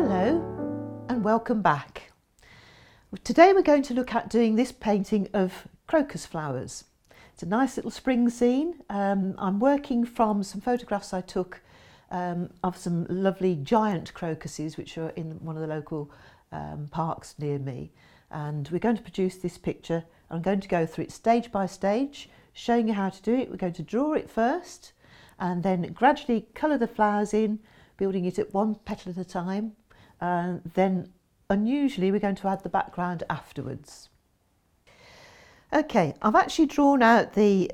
Hello and welcome back. Today we're going to look at doing this painting of crocus flowers. It's a nice little spring scene. I'm working from some photographs I took of some lovely giant crocuses which are in one of the local parks near me, and we're going to produce this picture. I'm going to go through it stage by stage, showing you how to do it. We're going to draw it first and then gradually colour the flowers in, building it at one petal at a time. Then unusually we're going to add the background afterwards. Okay, I've actually drawn out the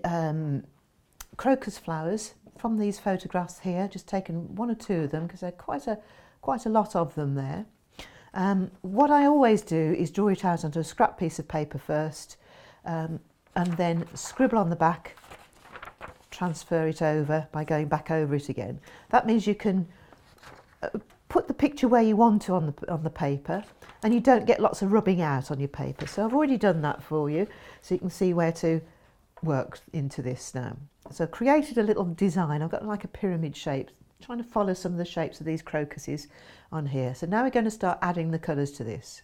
crocus flowers from these photographs here, just taken one or two of them because there are quite a lot of them there. What I always do is draw it out onto a scrap piece of paper first, and then scribble on the back, transfer it over by going back over it again. That means you can put the picture where you want to on the paper, and you don't get lots of rubbing out on your paper. So I've already done that for you, so you can see where to work into this now. So I've created a little design. I've got like a pyramid shape, trying to follow some of the shapes of these crocuses on here. So now we're going to start adding the colours to this.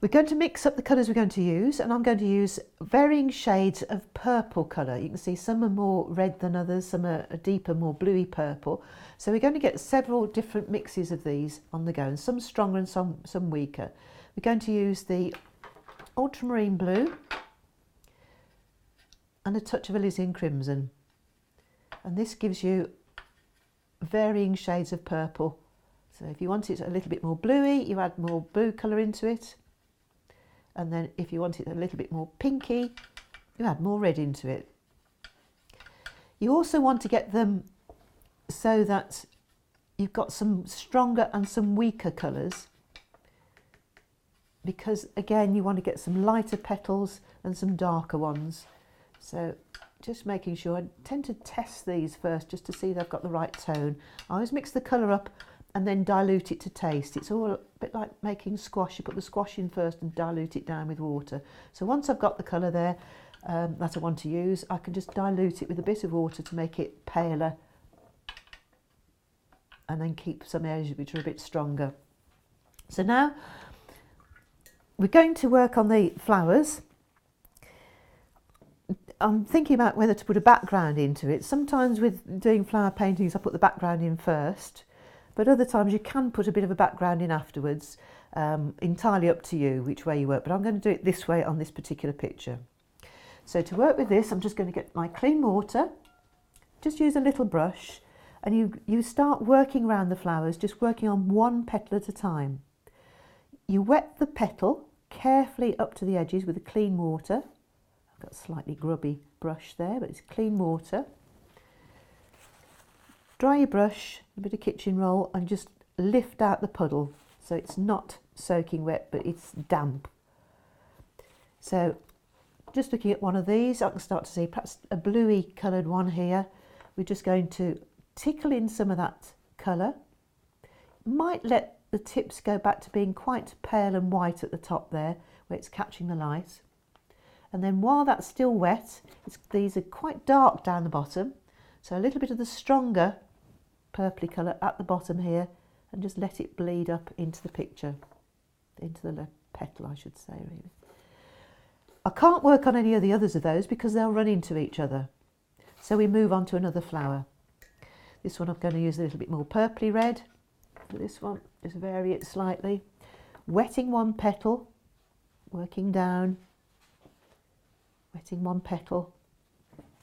We're going to mix up the colours we're going to use, and I'm going to use varying shades of purple colour. You can see some are more red than others, some are a deeper, more bluey purple. So we're going to get several different mixes of these on the go, and some stronger and some weaker. We're going to use the ultramarine blue and a touch of alizarin crimson. And this gives you varying shades of purple. So if you want it a little bit more bluey, you add more blue colour into it. And then if you want it a little bit more pinky, you add more red into it. You also want to get them so that you've got some stronger and some weaker colours, because again you want to get some lighter petals and some darker ones. So just making sure, I tend to test these first just to see they've got the right tone. I always mix the colour up and then dilute it to taste. It's all a bit like making squash. You put the squash in first and dilute it down with water. So once I've got the colour there that I want to use, I can just dilute it with a bit of water to make it paler, and then keep some areas which are a bit stronger. So now we're going to work on the flowers. I'm thinking about whether to put a background into it. Sometimes with doing flower paintings I put the background in first, but other times you can put a bit of a background in afterwards. Entirely up to you which way you work, but I'm going to do it this way on this particular picture. So to work with this, I'm just going to get my clean water, just use a little brush, and you start working around the flowers, just working on one petal at a time. You wet the petal carefully up to the edges with the clean water. I've got a slightly grubby brush there, but it's clean water. Dry your brush, a bit of kitchen roll, and just lift out the puddle so it's not soaking wet but it's damp. So just looking at one of these, I can start to see perhaps a bluey coloured one here. We're just going to tickle in some of that colour. Might let the tips go back to being quite pale and white at the top there where it's catching the light. And then while that's still wet, these are quite dark down the bottom, so a little bit of the stronger purpley colour at the bottom here, and just let it bleed up into the picture, into the petal I should say really. I can't work on any of the others of those because they'll run into each other. So we move on to another flower. This one I'm going to use a little bit more purpley red. For this one, just vary it slightly. Wetting one petal, working down, wetting one petal,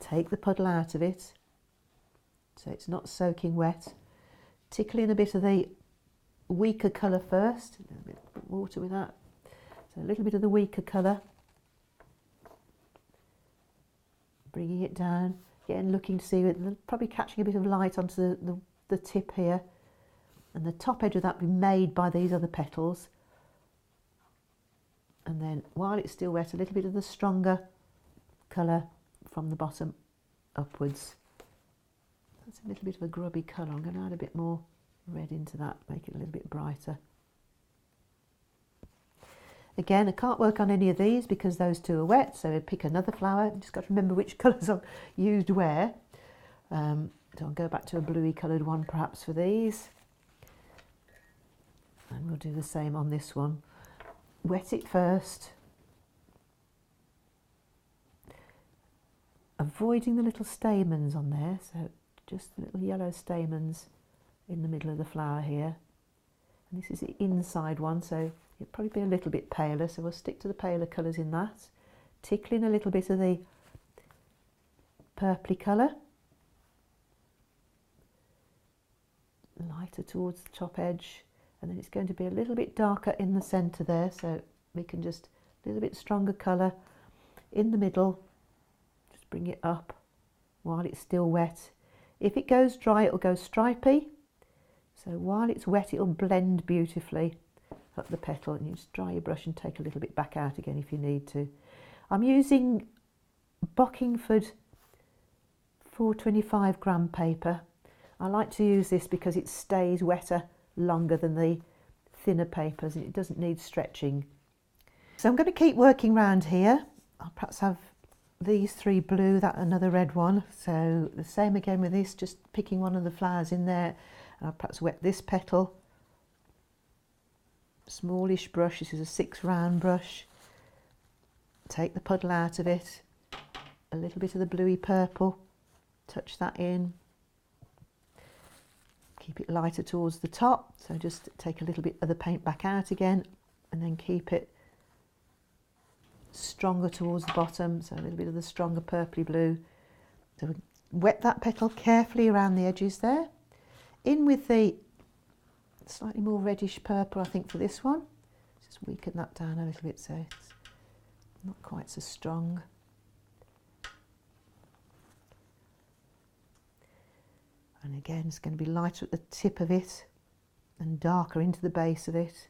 take the puddle out of it so it's not soaking wet. Tickle in a bit of the weaker colour first, a bit of water with that. So a little bit of the weaker colour. Bringing it down, again looking to see it, probably catching a bit of light onto the tip here. And the top edge of that will be made by these other petals. And then while it's still wet, a little bit of the stronger colour from the bottom upwards. That's a little bit of a grubby colour. I'm going to add a bit more red into that, make it a little bit brighter. Again, I can't work on any of these because those two are wet, so I pick another flower. Just got to remember which colours I've used where. So I'll go back to a bluey coloured one perhaps for these. And we'll do the same on this one. Wet it first, avoiding the little stamens on there, so just the little yellow stamens in the middle of the flower here. And this is the inside one, so it'll probably be a little bit paler, so we'll stick to the paler colours in that. Tickling a little bit of the purpley colour, lighter towards the top edge, and then it's going to be a little bit darker in the centre there, so we can just a little bit stronger colour in the middle, just bring it up while it's still wet. If it goes dry, it'll go stripy, so while it's wet it'll blend beautifully up the petal, and you just dry your brush and take a little bit back out again if you need to. I'm using Bockingford 425 gram paper. I like to use this because it stays wetter longer than the thinner papers and it doesn't need stretching. So I'm going to keep working around here. I'll perhaps have these three blue, that another red one. So the same again with this, just picking one of the flowers in there. I'll perhaps wet this petal. Smallish brush, this is a 6 round brush. Take the puddle out of it. A little bit of the bluey purple. Touch that in. Keep it lighter towards the top, so just take a little bit of the paint back out again and then keep it stronger towards the bottom, so a little bit of the stronger purpley blue. So wet that petal carefully around the edges there. In with the slightly more reddish purple, I think, for this one. Just weaken that down a little bit so it's not quite so strong. And again, it's going to be lighter at the tip of it and darker into the base of it.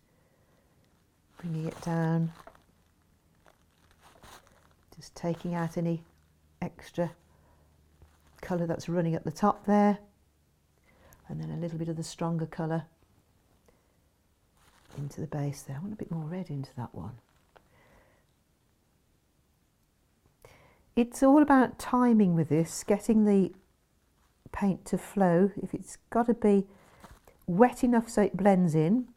Bringing it down. Just taking out any extra colour that's running at the top there. And then a little bit of the stronger colour into the base there. I want a bit more red into that one. It's all about timing with this, getting the paint to flow. If it's got to be wet enough so it blends in,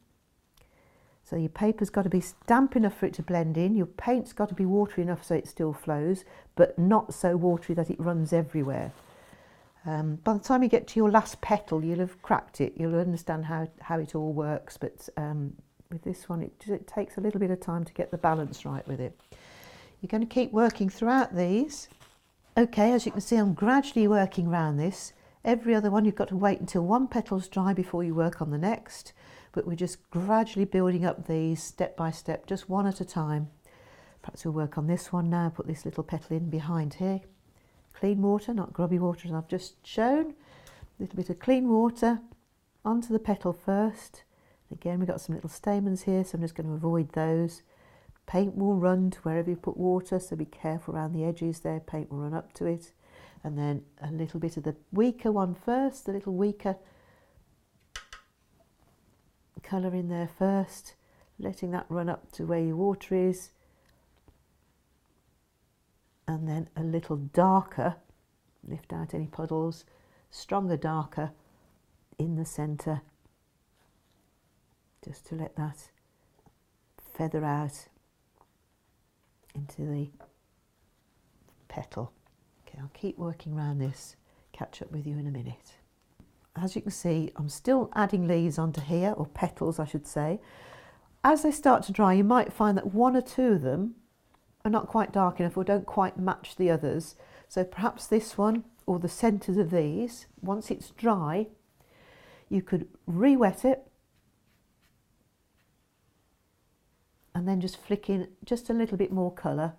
so your paper's got to be damp enough for it to blend in, your paint's got to be watery enough so it still flows, but not so watery that it runs everywhere. By the time you get to your last petal, you'll have cracked it, you'll understand how it all works, but with this one it takes a little bit of time to get the balance right with it. You're going to keep working throughout these. Okay, as you can see, I'm gradually working around this. Every other one you've got to wait until one petal's dry before you work on the next, but we're just gradually building up these step by step, just one at a time. Perhaps we'll work on this one now, put this little petal in behind here. Clean water, not grubby water as I've just shown. A little bit of clean water onto the petal first. Again, we've got some little stamens here, so I'm just going to avoid those. Paint will run to wherever you put water, so be careful around the edges there, paint will run up to it. And then a little bit of the weaker one first, the little weaker colour in there first, letting that run up to where your water is. And then a little darker, lift out any puddles, stronger darker in the centre, just to let that feather out into the petal. Okay, I'll keep working around this, catch up with you in a minute. As you can see, I'm still adding leaves onto here, or petals I should say. As they start to dry, you might find that one or two of them are not quite dark enough or don't quite match the others. So perhaps this one, or the centres of these, once it's dry, you could re-wet it and then just flick in just a little bit more colour,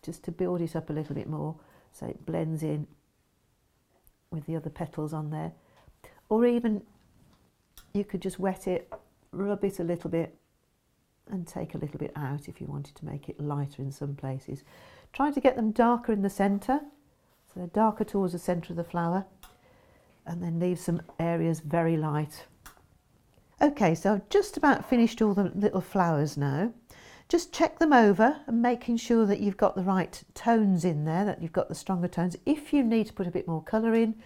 just to build it up a little bit more so it blends in with the other petals on there. Or even you could just wet it, rub it a little bit and take a little bit out if you wanted to make it lighter in some places. Try to get them darker in the centre, so they're darker towards the centre of the flower, and then leave some areas very light. Okay, so I've just about finished all the little flowers now. Just check them over and making sure that you've got the right tones in there, that you've got the stronger tones. If you need to put a bit more colour in,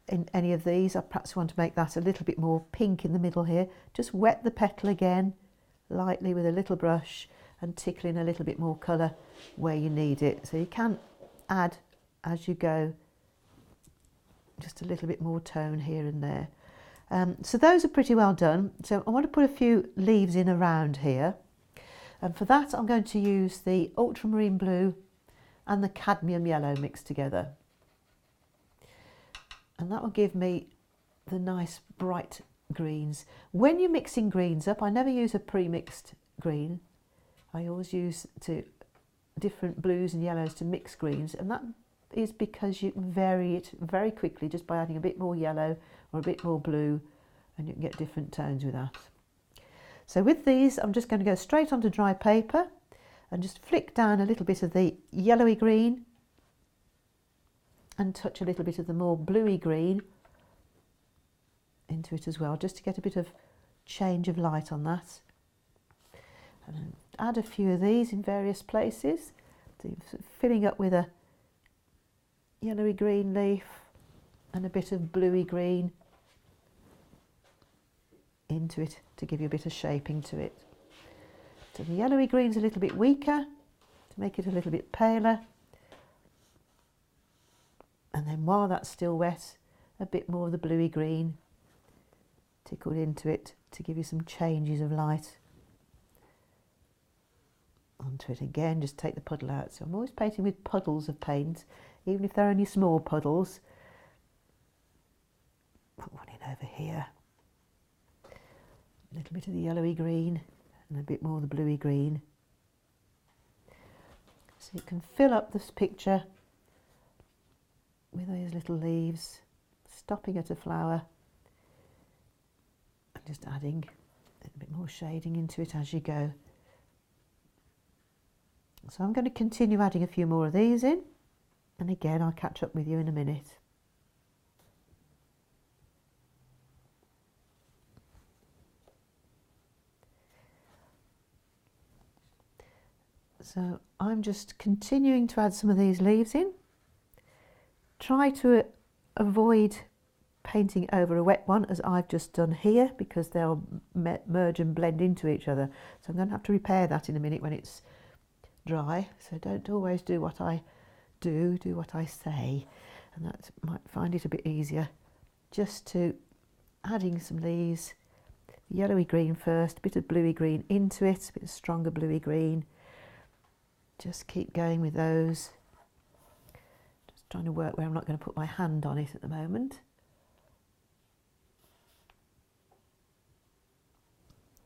in any of these. I perhaps want to make that a little bit more pink in the middle here. Just wet the petal again lightly with a little brush and tickle in a little bit more colour where you need it. So you can add as you go just a little bit more tone here and there. So those are pretty well done. So I want to put a few leaves in around here, and for that I'm going to use the ultramarine blue and the cadmium yellow mixed together, and that will give me the nice bright greens. When you're mixing greens up, I never use a pre-mixed green. I always use different blues and yellows to mix greens, and that is because you can vary it very quickly just by adding a bit more yellow or a bit more blue, and you can get different tones with that. So with these, I'm just going to go straight onto dry paper and just flick down a little bit of the yellowy green and touch a little bit of the more bluey green into it as well, just to get a bit of change of light on that. And add a few of these in various places, filling up with a yellowy green leaf and a bit of bluey green into it to give you a bit of shaping to it. So the yellowy green's a little bit weaker to make it a little bit paler, and then while that's still wet, a bit more of the bluey green tickled into it to give you some changes of light onto it. Again, just take the puddle out. So I'm always painting with puddles of paint, even if they're only small puddles. Put one in over here. A little bit of the yellowy green and a bit more of the bluey green. So you can fill up this picture with those little leaves, stopping at a flower and just adding a little bit more shading into it as you go. So I'm going to continue adding a few more of these in, and again I'll catch up with you in a minute. So I'm just continuing to add some of these leaves in. Try to avoid painting over a wet one, as I've just done here, because they'll merge and blend into each other. So I'm going to have to repair that in a minute when it's dry. So don't always do what I do what I say, and that might find it a bit easier. Just to adding some leaves, yellowy green first, a bit of bluey green into it, a bit of stronger bluey green. Just keep going with those. Just trying to work where I'm not going to put my hand on it at the moment.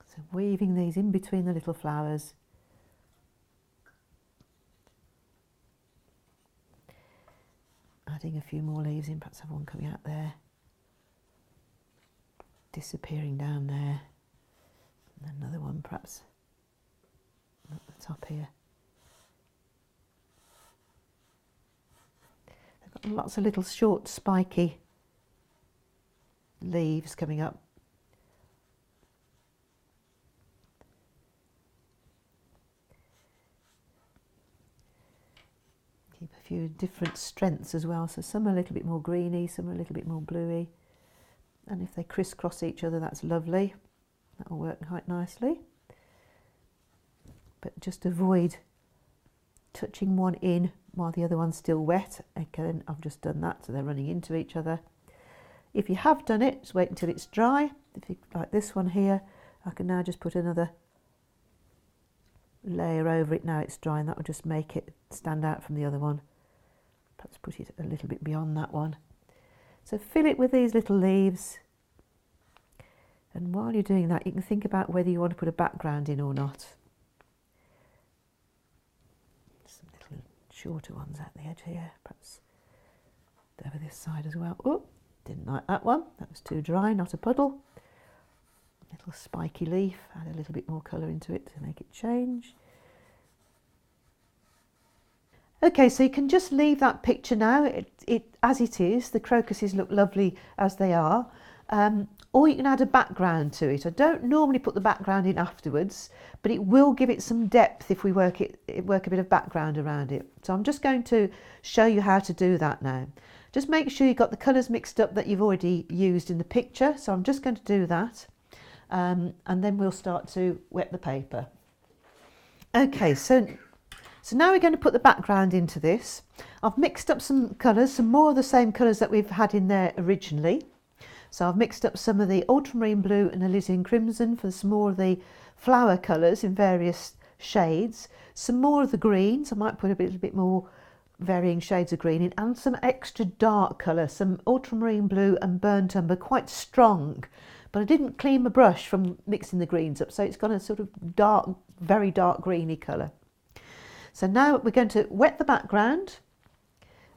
So weaving these in between the little flowers. Adding a few more leaves in, perhaps have one coming out there. Disappearing down there. And another one perhaps at the top here. They've got lots of little short spiky leaves coming up. Keep a few different strengths as well, so some are a little bit more greeny, some are a little bit more bluey, and if they crisscross each other, that's lovely. That will work quite nicely, but just avoid touching one in while the other one's still wet. Again, I've just done that, so they're running into each other. If you have done it, just wait until it's dry. If you like this one here, I can now just put another layer over it now it's dry, and that will just make it stand out from the other one. Perhaps put it a little bit beyond that one. So fill it with these little leaves, and while you're doing that, you can think about whether you want to put a background in or not. Some little shorter ones at the edge here, perhaps over this side as well. Oh, didn't like that one, that was too dry, not a puddle. Little spiky leaf, add a little bit more colour into it to make it change. Okay, so you can just leave that picture now, it as it is. The crocuses look lovely as they are, or you can add a background to it. I don't normally put the background in afterwards, but it will give it some depth if we work a bit of background around it. So I'm just going to show you how to do that now. Just make sure you've got the colours mixed up that you've already used in the picture. So I'm just going to do that, and then we'll start to wet the paper. Okay, so now we're going to put the background into this. I've mixed up some colours, some more of the same colours that we've had in there originally. So I've mixed up some of the ultramarine blue and alizarin crimson for some more of the flower colours in various shades. Some more of the greens, I might put a little bit more varying shades of green in, and some extra dark colour, some ultramarine blue and burnt umber, quite strong. But I didn't clean my brush from mixing the greens up, so it's got a sort of dark, very dark greeny colour. So now we're going to wet the background.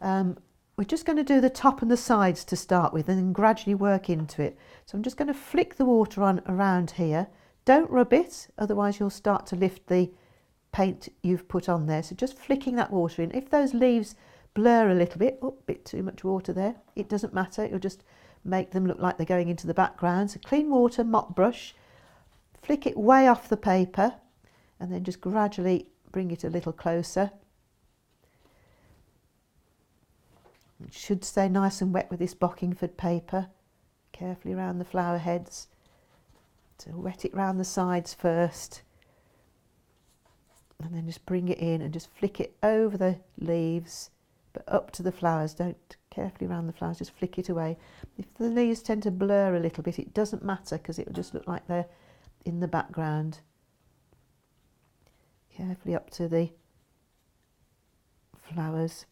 We're just going to do the top and the sides to start with and then gradually work into it. So I'm just going to flick the water on around here. Don't rub it, otherwise you'll start to lift the paint you've put on there. So just flicking that water in. If those leaves blur a little bit, oh, a bit too much water there, it doesn't matter. It'll just make them look like they're going into the background. So clean water, mop brush, flick it way off the paper and then just gradually bring it a little closer. It should stay nice and wet with this Bockingford paper. Carefully around the flower heads. So wet it round the sides first. And then just bring it in and just flick it over the leaves, but up to the flowers. Don't carefully around the flowers, just flick it away. If the leaves tend to blur a little bit, it doesn't matter because it will just look like they're in the background. Carefully up to the flowers.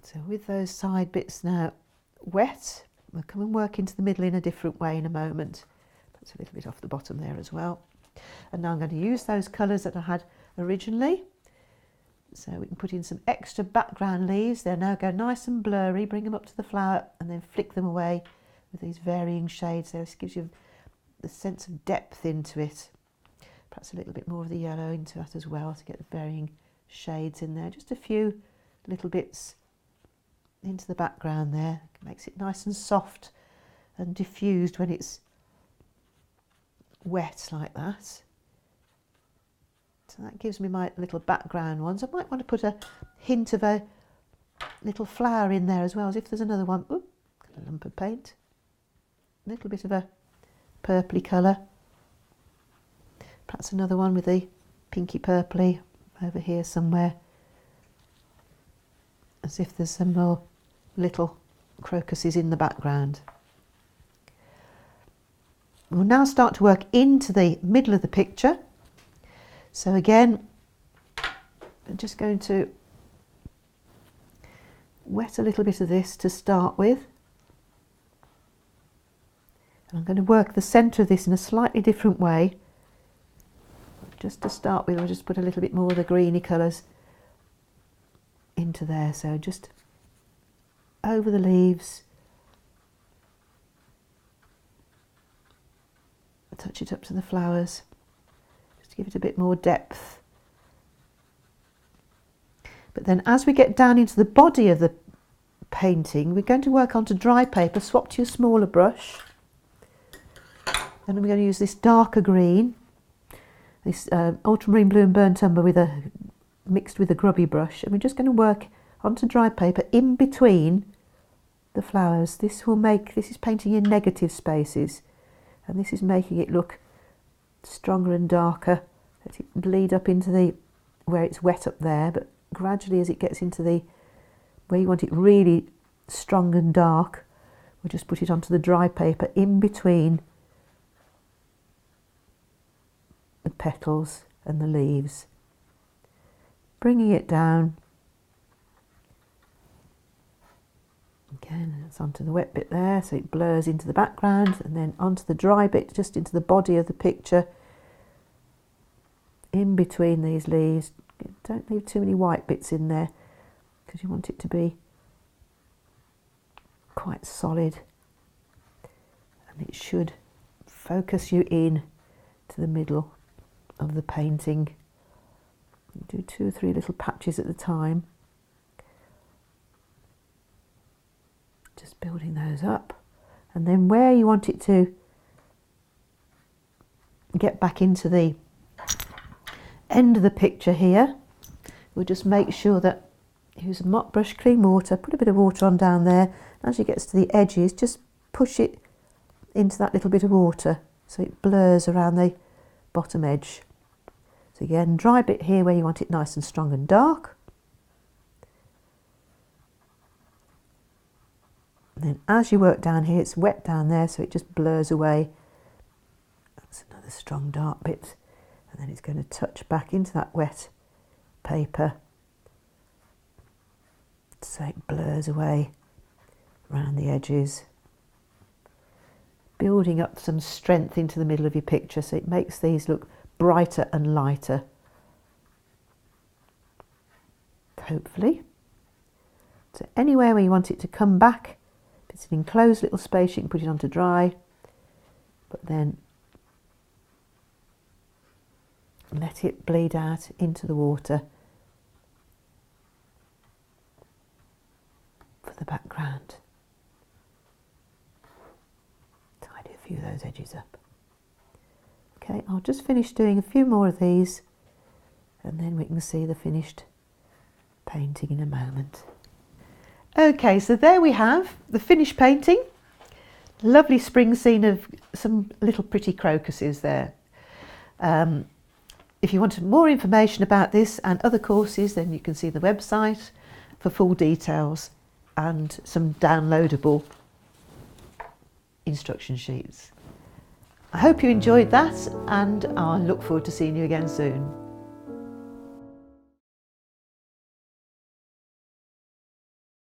So with those side bits now wet, we'll come and work into the middle in a different way in a moment. That's a little bit off the bottom there as well. And now I'm going to use those colours that I had originally. So we can put in some extra background leaves. They'll now go nice and blurry, bring them up to the flower and then flick them away with these varying shades there. This gives you the sense of depth into it. Perhaps a little bit more of the yellow into that as well to get the varying shades in there. Just a few little bits into the background there. It makes it nice and soft and diffused when it's wet like that. So that gives me my little background ones. I might want to put a hint of a little flower in there as well, as if there's another one. Oop, got a lump of paint. A little bit of a purpley colour. Perhaps another one with the pinky purpley over here somewhere. As if there's some more little crocuses in the background. We'll now start to work into the middle of the picture. So again, I'm just going to wet a little bit of this to start with. And I'm going to work the centre of this in a slightly different way. Just to start with, I'll just put a little bit more of the greeny colours into there. So just over the leaves, touch it up to the flowers, just to give it a bit more depth. But then as we get down into the body of the painting, we're going to work onto dry paper. Swap to your smaller brush, and we're going to use this darker green, this ultramarine blue and burnt umber mixed with a grubby brush, and we're just going to work onto dry paper in between the flowers. This is painting in negative spaces, and this is making it look stronger and darker. Let it bleed up into where it's wet up there, but gradually as it gets into where you want it really strong and dark, we'll just put it onto the dry paper in between the petals and the leaves, bringing it down. Again, it's onto the wet bit there, so it blurs into the background, and then onto the dry bit, just into the body of the picture, in between these leaves. Don't leave too many white bits in there, because you want it to be quite solid, and it should focus you in to the middle of the painting. You do 2 or 3 little patches at a time, just building those up, and then where you want it to get back into the end of the picture here, we'll just make sure that use a mop brush, clean water, put a bit of water on down there. As it gets to the edges, just push it into that little bit of water so it blurs around the bottom edge. So again, dry bit here where you want it nice and strong and dark. And then as you work down here, it's wet down there, so it just blurs away. That's another strong dark bit. And then it's going to touch back into that wet paper, so it blurs away around the edges, building up some strength into the middle of your picture, so it makes these look brighter and lighter, hopefully. So anywhere where you want it to come back, if it's an enclosed little space, you can put it on to dry, but then let it bleed out into the water for the background. Tidy a few of those edges up. Okay, I'll just finish doing a few more of these and then we can see the finished painting in a moment. Okay, so there we have the finished painting. Lovely spring scene of some little pretty crocuses there. If you want more information about this and other courses, then you can see the website for full details and some downloadable instruction sheets. I hope you enjoyed that, and I look forward to seeing you again soon.